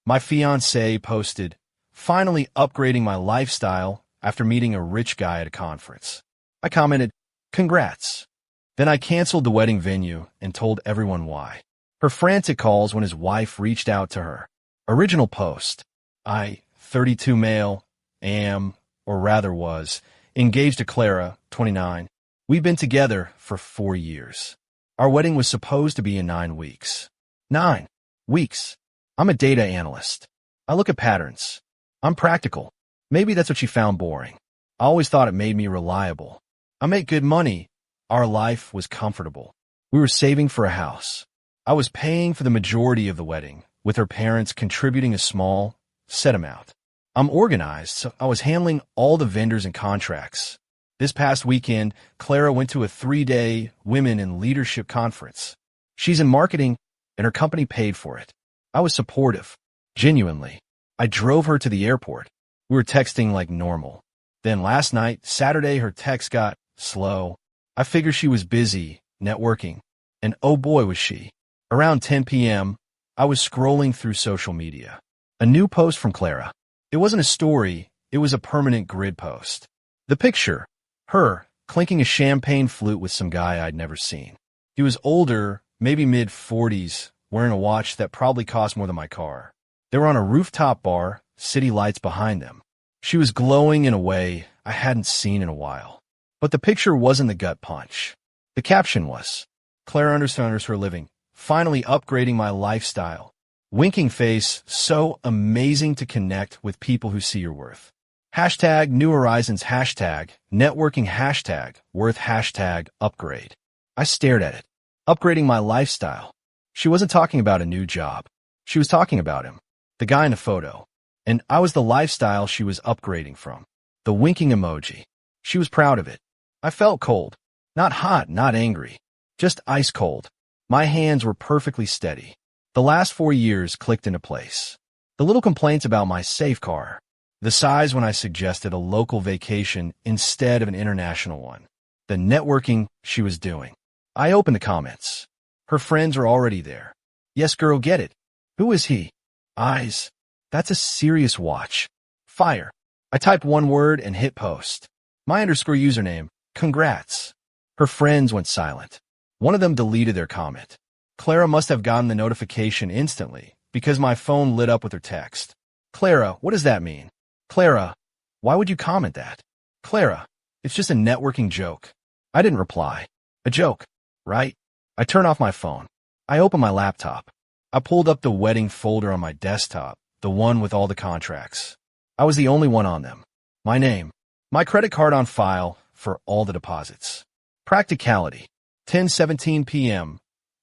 My fiancée posted, finally upgrading my lifestyle after meeting a rich guy at a conference. I commented, congrats. Then I canceled the wedding venue and told everyone why. Her frantic calls when his wife reached out to her. Original post. I, 32 male, am, or rather was, engaged to Clara, 29. We've been together for 4 years. Our wedding was supposed to be in 9 weeks. 9 weeks. I'm a data analyst. I look at patterns. I'm practical. Maybe that's what she found boring. I always thought it made me reliable. I make good money. Our life was comfortable. We were saving for a house. I was paying for the majority of the wedding, with her parents contributing a small, set amount. I'm organized, so I was handling all the vendors and contracts. This past weekend, Clara went to a 3-day Women in Leadership conference. She's in marketing, and her company paid for it. I was supportive. Genuinely. I drove her to the airport. We were texting like normal. Then last night, Saturday, her text got slow. I figured she was busy, networking. And oh boy was she. Around 10 p.m., I was scrolling through social media. A new post from Clara. It wasn't a story, it was a permanent grid post. The picture, her, clinking a champagne flute with some guy I'd never seen. He was older, maybe mid-40s, wearing a watch that probably cost more than my car. They were on a rooftop bar, city lights behind them. She was glowing in a way I hadn't seen in a while. But the picture wasn't the gut punch. The caption was, Clara understands her living, finally upgrading my lifestyle. Winking face, so amazing to connect with people who see your worth. Hashtag New Horizons, hashtag networking, hashtag worth, hashtag upgrade. I stared at it. Upgrading my lifestyle. She wasn't talking about a new job. She was talking about him, the guy in the photo. And I was the lifestyle she was upgrading from. The winking emoji. She was proud of it. I felt cold. Not hot, not angry. Just ice cold. My hands were perfectly steady. The last 4 years clicked into place. The little complaints about my safe car. The size when I suggested a local vacation instead of an international one. The networking she was doing. I opened the comments. Her friends are already there. Yes, girl, get it. Who is he? Eyes. That's a serious watch. Fire. I typed one word and hit post. My underscore username. Congrats. Her friends went silent. One of them deleted their comment. Clara must have gotten the notification instantly because my phone lit up with her text. Clara, what does that mean? Clara, why would you comment that? Clara, it's just a networking joke. I didn't reply. A joke, right? I turned off my phone. I opened my laptop. I pulled up the wedding folder on my desktop, the one with all the contracts. I was the only one on them. My name. My credit card on file for all the deposits. Practicality. 10:17 p.m.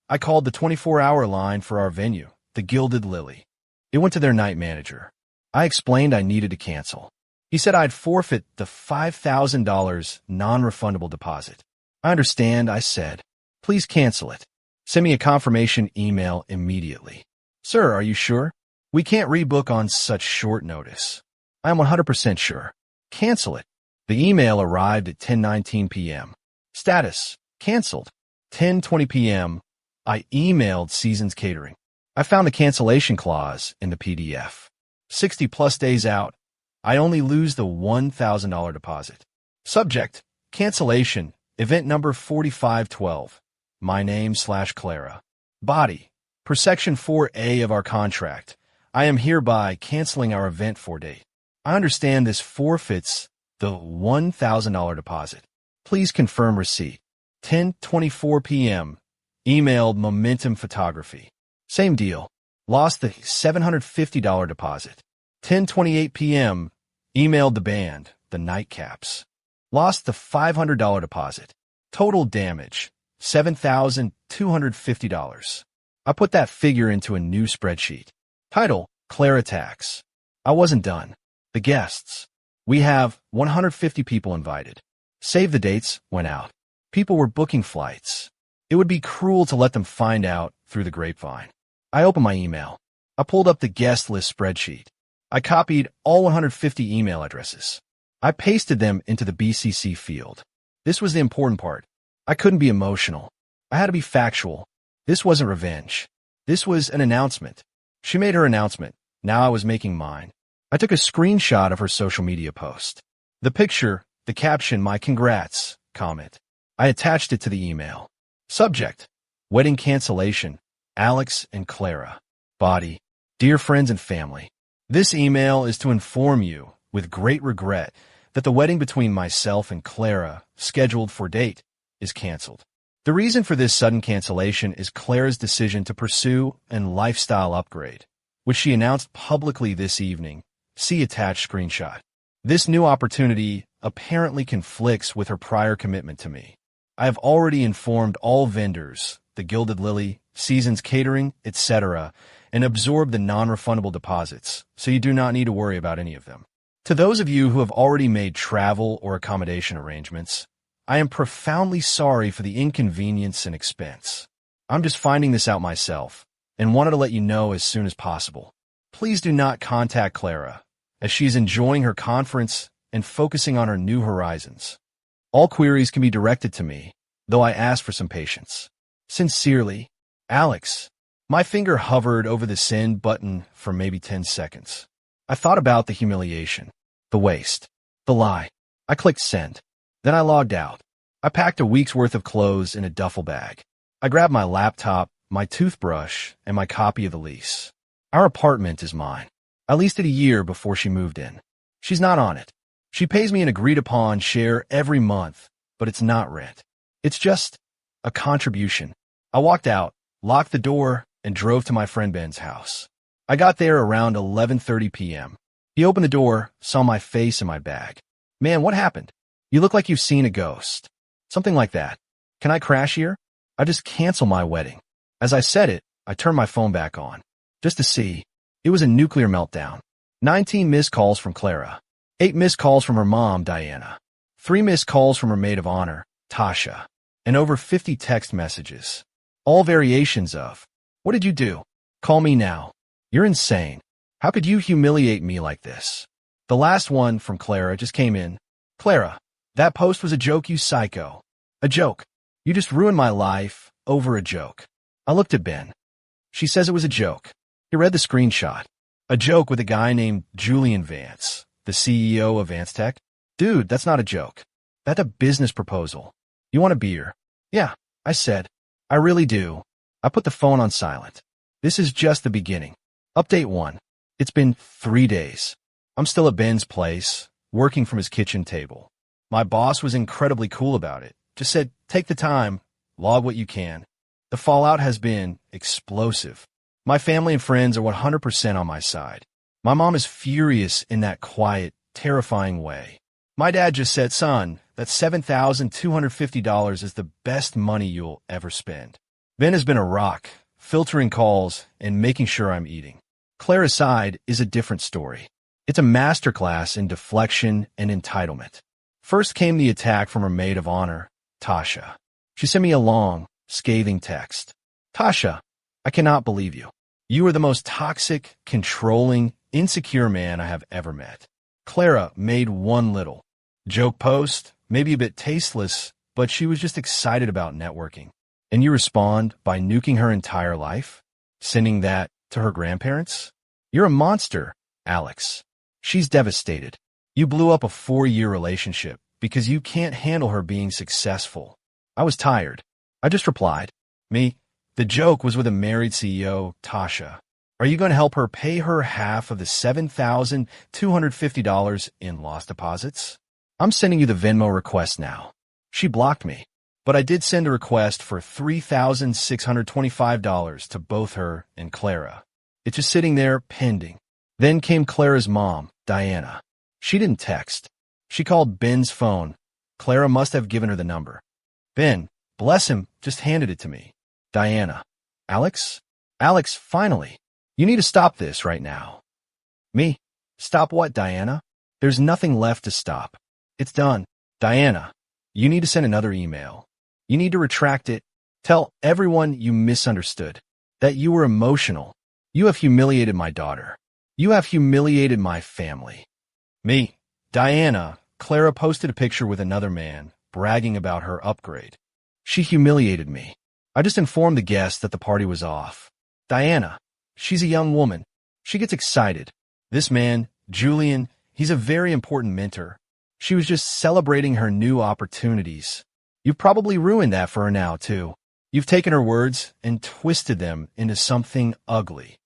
I called the 24-hour line for our venue, the Gilded Lily. It went to their night manager. I explained I needed to cancel. He said I'd forfeit the $5,000 non-refundable deposit. I understand, I said. Please cancel it. Send me a confirmation email immediately. Sir, are you sure? We can't rebook on such short notice. I am 100% sure. Cancel it. The email arrived at 10:19 p.m. Status. Canceled. 10:20 p.m. I emailed Seasons Catering. I found a cancellation clause in the PDF. 60+ days out. I only lose the $1,000 deposit. Subject. Cancellation. Event number 4512. My name / Clara. Body. Per Section 4A of our contract, I am hereby canceling our event for date. I understand this forfeits the $1,000 deposit. Please confirm receipt. 10:24 p.m. Emailed Momentum Photography. Same deal. Lost the $750 deposit. 10:28 p.m. Emailed the band, the Nightcaps. Lost the $500 deposit. Total damage, $7,250. I put that figure into a new spreadsheet. Title, Clara Tax. I wasn't done. The guests. We have 150 people invited. Save the dates went out. People were booking flights. It would be cruel to let them find out through the grapevine. I opened my email. I pulled up the guest list spreadsheet. I copied all 150 email addresses. I pasted them into the BCC field. This was the important part. I couldn't be emotional. I had to be factual. This wasn't revenge. This was an announcement. She made her announcement. Now I was making mine. I took a screenshot of her social media post. The picture, the caption, my congrats comment. I attached it to the email. Subject: wedding cancellation, Alex and Clara. Body: dear friends and family. This email is to inform you, with great regret, that the wedding between myself and Clara, scheduled for date, is canceled. The reason for this sudden cancellation is Clara's decision to pursue a lifestyle upgrade, which she announced publicly this evening. See attached screenshot. This new opportunity apparently conflicts with her prior commitment to me. I have already informed all vendors, the Gilded Lily, Seasons Catering, etc., and absorbed the non-refundable deposits, so you do not need to worry about any of them. To those of you who have already made travel or accommodation arrangements, I am profoundly sorry for the inconvenience and expense. I'm just finding this out myself and wanted to let you know as soon as possible. Please do not contact Clara, as she is enjoying her conference and focusing on her new horizons. All queries can be directed to me, though I ask for some patience. Sincerely, Alex. My finger hovered over the send button for maybe 10 seconds. I thought about the humiliation, the waste, the lie. I clicked send. Then I logged out. I packed a week's worth of clothes in a duffel bag. I grabbed my laptop, my toothbrush, and my copy of the lease. Our apartment is mine. I leased it a year before she moved in. She's not on it. She pays me an agreed-upon share every month, but it's not rent. It's just a contribution. I walked out, locked the door, and drove to my friend Ben's house. I got there around 11:30 p.m. He opened the door, saw my face and my bag. Man, what happened? You look like you've seen a ghost. Something like that. Can I crash here? I just cancel my wedding. As I said it, I turned my phone back on. Just to see. It was a nuclear meltdown. 19 missed calls from Clara. 8 missed calls from her mom, Diana. 3 missed calls from her maid of honor, Tasha. And over 50 text messages. All variations of, "What did you do? Call me now. You're insane. How could you humiliate me like this?" The last one from Clara just came in. "Clara, that post was a joke, you psycho. A joke. You just ruined my life over a joke." I looked at Ben. She says it was a joke. He read the screenshot. A joke with a guy named Julian Vance, the CEO of Vance Tech. Dude, that's not a joke. That's a business proposal. You want a beer? Yeah, I said. I really do. I put the phone on silent. This is just the beginning. Update 1. It's been 3 days. I'm still at Ben's place, working from his kitchen table. My boss was incredibly cool about it. Just said, take the time, log what you can. The fallout has been explosive. My family and friends are 100% on my side. My mom is furious in that quiet, terrifying way. My dad just said, son, that $7,250 is the best money you'll ever spend. Ben has been a rock, filtering calls and making sure I'm eating. Clara's side is a different story. It's a masterclass in deflection and entitlement. First came the attack from her maid of honor, Tasha. She sent me a long, scathing text. Tasha, I cannot believe you. You are the most toxic, controlling, insecure man I have ever met. Clara made one little joke post, maybe a bit tasteless, but she was just excited about networking. And you respond by nuking her entire life? Sending that to her grandparents? You're a monster, Alex. She's devastated. You blew up a 4-year relationship because you can't handle her being successful. I was tired. I just replied. Me? The joke was with a married CEO, Tasha. Are you going to help her pay her half of the $7,250 in lost deposits? I'm sending you the Venmo request now. She blocked me, but I did send a request for $3,625 to both her and Clara. It's just sitting there pending. Then came Clara's mom, Diana. She didn't text. She called Ben's phone. Clara must have given her the number. Ben, bless him, just handed it to me. Diana. Alex? Alex, finally. You need to stop this right now. Me? Stop what, Diana? There's nothing left to stop. It's done. Diana, you need to send another email. You need to retract it. Tell everyone you misunderstood. That you were emotional. You have humiliated my daughter. You have humiliated my family. Me? Diana. Clara posted a picture with another man, bragging about her upgrade. She humiliated me. I just informed the guests that the party was off. Diana. She's a young woman. She gets excited. This man, Julian, he's a very important mentor. She was just celebrating her new opportunities. You've probably ruined that for her now, too. You've taken her words and twisted them into something ugly.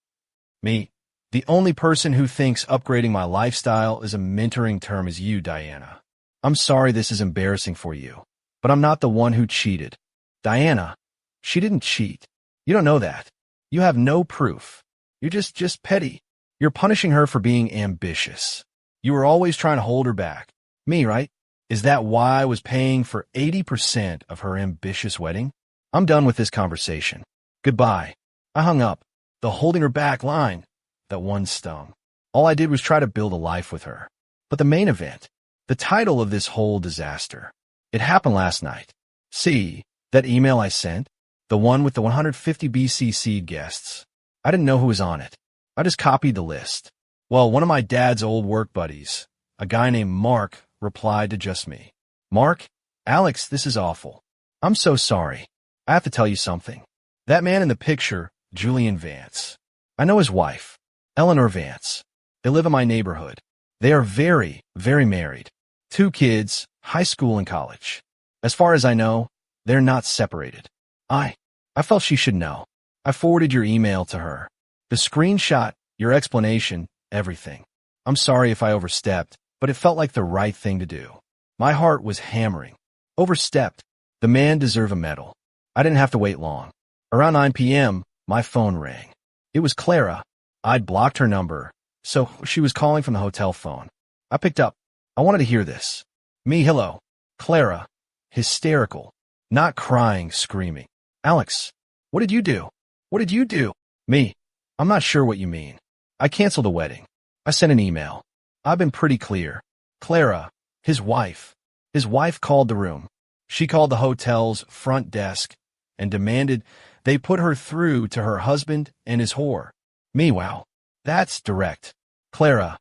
Me, the only person who thinks upgrading my lifestyle is a mentoring term is you, Diana. I'm sorry this is embarrassing for you, but I'm not the one who cheated. Diana, she didn't cheat. You don't know that. You have no proof. You're just petty. You're punishing her for being ambitious. You were always trying to hold her back. Me, right? Is that why I was paying for 80% of her ambitious wedding? I'm done with this conversation. Goodbye. I hung up. The holding her back line, that one stung. All I did was try to build a life with her. But the main event, the title of this whole disaster, it happened last night. See, that email I sent? The one with the 150 BCC guests. I didn't know who was on it. I just copied the list. Well, one of my dad's old work buddies, a guy named Mark, replied to just me. Mark, Alex, this is awful. I'm so sorry. I have to tell you something. That man in the picture, Julian Vance. I know his wife, Eleanor Vance. They live in my neighborhood. They are very, very married. 2 kids, high school and college. As far as I know, they're not separated. I felt she should know. I forwarded your email to her. The screenshot, your explanation, everything. I'm sorry if I overstepped, but it felt like the right thing to do. My heart was hammering. Overstepped. The man deserved a medal. I didn't have to wait long. Around 9 p.m., my phone rang. It was Clara. I'd blocked her number, so she was calling from the hotel phone. I picked up. I wanted to hear this. Me, hello. Clara. Hysterical. Not crying, screaming. Alex, what did you do? What did you do? Me. I'm not sure what you mean. I canceled the wedding. I sent an email. I've been pretty clear. Clara, his wife. His wife called the room. She called the hotel's front desk and demanded they put her through to her husband and his whore. Me, wow. That's direct. Clara,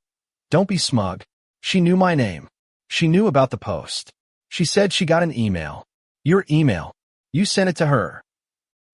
don't be smug. She knew my name. She knew about the post. She said she got an email. Your email. You sent it to her.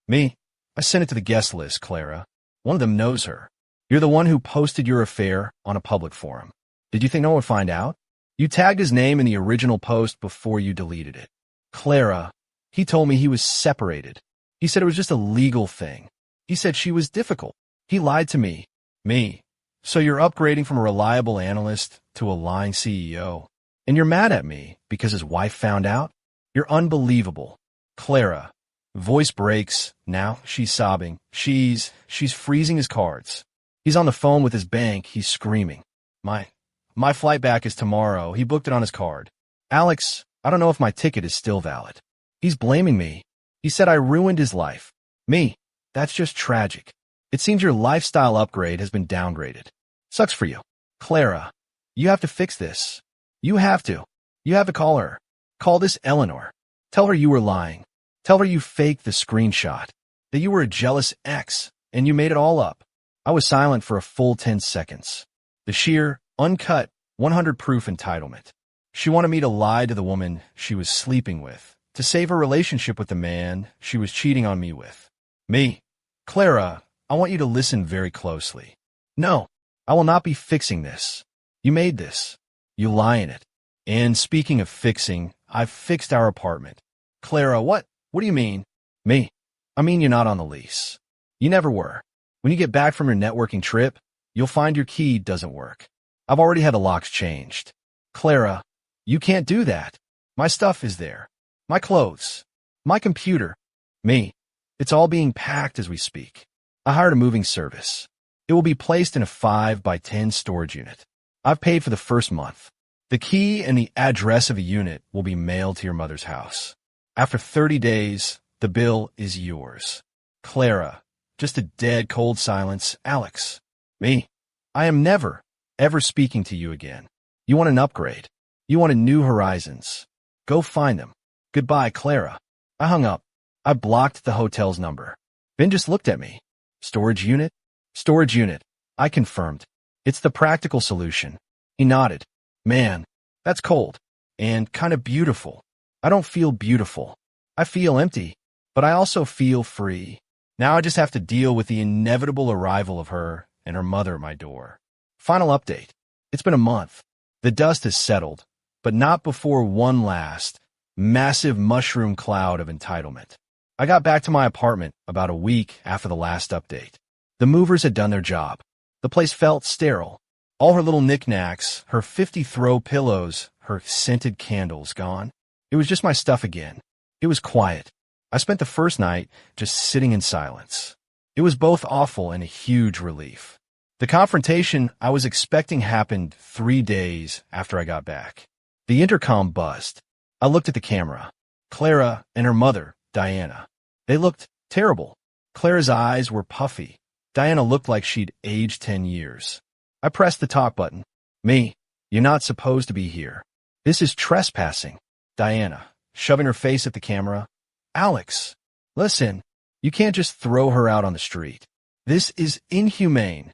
Me, I sent it to the guest list, Clara. One of them knows her. You're the one who posted your affair on a public forum. Did you think no one would find out? You tagged his name in the original post before you deleted it. Clara, he told me he was separated. He said it was just a legal thing. He said she was difficult. He lied to me. Me. So you're upgrading from a reliable analyst to a lying CEO. And you're mad at me because his wife found out? You're unbelievable. Clara. Voice breaks. Now she's sobbing. She's freezing his cards. He's on the phone with his bank. He's screaming. My flight back is tomorrow. He booked it on his card. Alex, I don't know if my ticket is still valid. He's blaming me. He said I ruined his life. Me. That's just tragic. It seems your lifestyle upgrade has been downgraded. Sucks for you. Clara, you have to fix this. You have to. You have to call her. Call this Eleanor. Tell her you were lying. Tell her you faked the screenshot. That you were a jealous ex, and you made it all up. I was silent for a full 10 seconds. The sheer, uncut, 100 proof entitlement. She wanted me to lie to the woman she was sleeping with, to save her relationship with the man she was cheating on me with. Me. Clara, I want you to listen very closely. No, I will not be fixing this. You made this. You lie in it. And speaking of fixing, I've fixed our apartment. Clara, what? What do you mean? Me. I mean you're not on the lease. You never were. When you get back from your networking trip, you'll find your key doesn't work. I've already had the locks changed. Clara, you can't do that. My stuff is there. My clothes. My computer. Me. It's all being packed as we speak. I hired a moving service. It will be placed in a 5 by 10 storage unit. I've paid for the first month. The key and the address of a unit will be mailed to your mother's house. After 30 days, the bill is yours. Clara, just a dead cold silence. Alex. Me. I am never, ever speaking to you again. You want an upgrade. You wanted new horizons. Go find them. Goodbye, Clara. I hung up. I blocked the hotel's number. Ben just looked at me. Storage unit? Storage unit. I confirmed. It's the practical solution. He nodded. Man, that's cold. And kind of beautiful. I don't feel beautiful. I feel empty. But I also feel free. Now I just have to deal with the inevitable arrival of her and her mother at my door. Final update. It's been a month. The dust has settled, but not before one last, massive mushroom cloud of entitlement. I got back to my apartment about a week after the last update. The movers had done their job. The place felt sterile. All her little knickknacks, her 50 throw pillows, her scented candles gone. It was just my stuff again. It was quiet. I spent the first night just sitting in silence. It was both awful and a huge relief. The confrontation I was expecting happened 3 days after I got back. The intercom buzzed. I looked at the camera. Clara and her mother, Diana. They looked terrible. Clara's eyes were puffy. Diana looked like she'd aged 10 years. I pressed the talk button. Me, you're not supposed to be here. This is trespassing. Diana, shoving her face at the camera. Alex, listen, you can't just throw her out on the street. This is inhumane.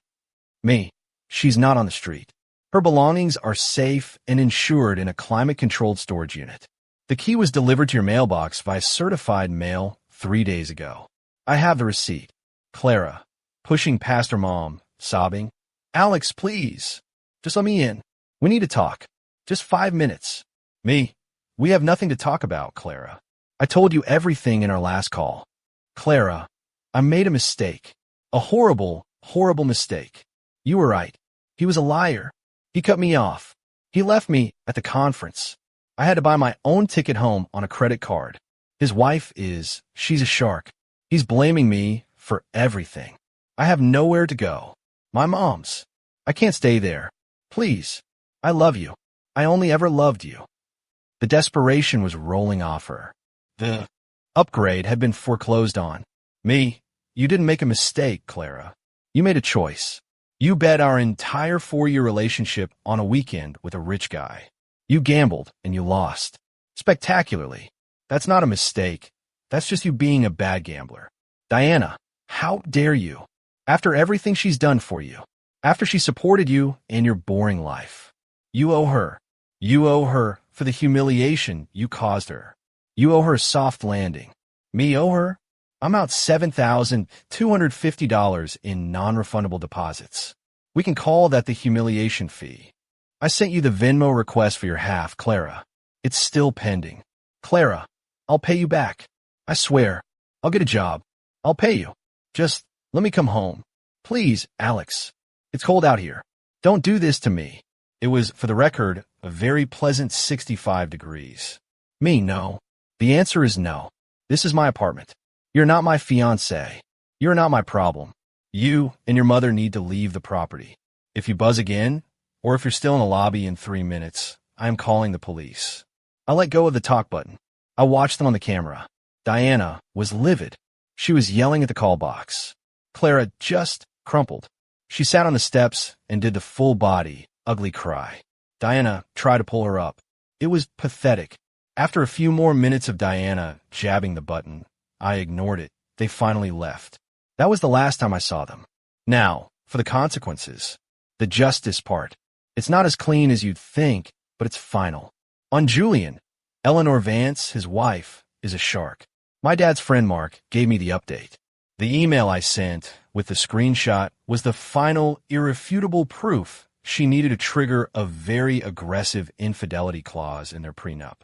Me, she's not on the street. Her belongings are safe and insured in a climate-controlled storage unit. The key was delivered to your mailbox via certified mail 3 days ago. I have the receipt. Clara, pushing past her mom, sobbing. Alex, please. Just let me in. We need to talk. Just 5 minutes. Me, we have nothing to talk about, Clara. I told you everything in our last call. Clara, I made a mistake. A horrible, horrible mistake. You were right. He was a liar. He cut me off. He left me at the conference. I had to buy my own ticket home on a credit card. His wife she's a shark. He's blaming me for everything. I have nowhere to go. My mom's. I can't stay there. Please. I love you. I only ever loved you. The desperation was rolling off her. The upgrade had been foreclosed on. Me, you didn't make a mistake, Clara. You made a choice. You bet our entire 4-year relationship on a weekend with a rich guy. You gambled and you lost. Spectacularly. That's not a mistake. That's just you being a bad gambler. Diana, how dare you? After everything she's done for you. After she supported you in your boring life. You owe her. You owe her for the humiliation you caused her. You owe her a soft landing. Me owe her? I'm out $7,250 in non-refundable deposits. We can call that the humiliation fee. I sent you the Venmo request for your half, Clara. It's still pending. Clara, I'll pay you back. I swear. I'll get a job. I'll pay you. Just let me come home. Please, Alex. It's cold out here. Don't do this to me. It was, for the record, a very pleasant 65 degrees. Me, no. The answer is no. This is my apartment. You're not my fiancé. You're not my problem. You and your mother need to leave the property. If you buzz again, or if you're still in the lobby in 3 minutes, I am calling the police. I let go of the talk button. I watched them on the camera. Diana was livid. She was yelling at the call box. Clara just crumpled. She sat on the steps and did the full-body, ugly cry. Diana tried to pull her up. It was pathetic. After a few more minutes of Diana jabbing the button, I ignored it. They finally left. That was the last time I saw them. Now, for the consequences. The justice part. It's not as clean as you'd think, but it's final. On Julian, Eleanor Vance, his wife, is a shark. My dad's friend Mark gave me the update. The email I sent with the screenshot was the final, irrefutable proof she needed to trigger a very aggressive infidelity clause in their prenup.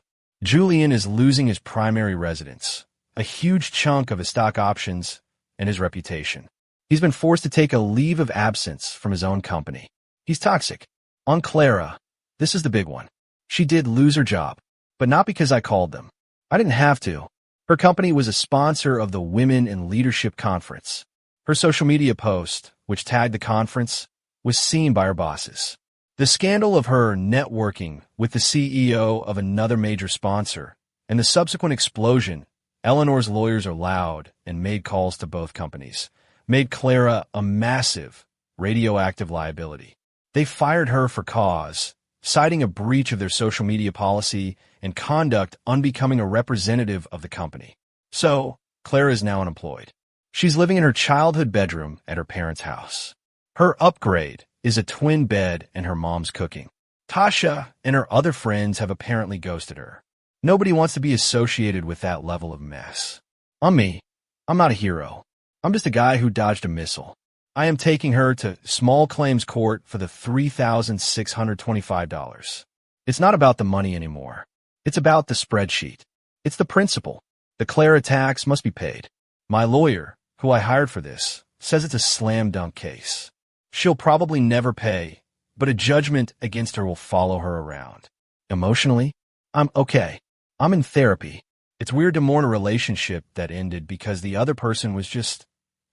Julian is losing his primary residence, a huge chunk of his stock options, and his reputation. He's been forced to take a leave of absence from his own company. He's toxic. On Clara, this is the big one. She did lose her job, but not because I called them. I didn't have to. Her company was a sponsor of the Women in Leadership Conference. Her social media post, which tagged the conference, was seen by her bosses. The scandal of her networking with the CEO of another major sponsor and the subsequent explosion, Eleanor's lawyers are loud and made calls to both companies, made Clara a massive radioactive liability. They fired her for cause, citing a breach of their social media policy and conduct unbecoming a representative of the company. So, Clara is now unemployed. She's living in her childhood bedroom at her parents' house. Her upgrade is a twin bed and her mom's cooking. Tasha and her other friends have apparently ghosted her. Nobody wants to be associated with that level of mess. I'm me. I'm not a hero. I'm just a guy who dodged a missile. I am taking her to small claims court for the $3,625. It's not about the money anymore. It's about the spreadsheet. It's the principle. The Clara tax must be paid. My lawyer, who I hired for this, says it's a slam dunk case. She'll probably never pay, but a judgment against her will follow her around. Emotionally, I'm okay. I'm in therapy. It's weird to mourn a relationship that ended because the other person was just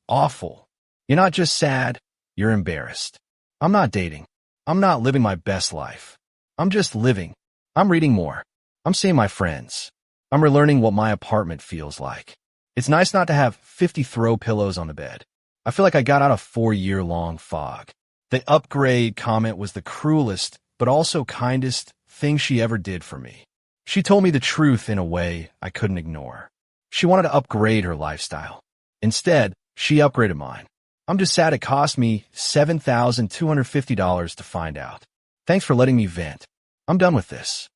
awful. You're not just sad, you're embarrassed. I'm not dating. I'm not living my best life. I'm just living. I'm reading more. I'm seeing my friends. I'm relearning what my apartment feels like. It's nice not to have 50 throw pillows on the bed. I feel like I got out of 4-year-long fog. The upgrade comment was the cruelest, but also kindest thing she ever did for me. She told me the truth in a way I couldn't ignore. She wanted to upgrade her lifestyle. Instead, she upgraded mine. I'm just sad it cost me $7,250 to find out. Thanks for letting me vent. I'm done with this.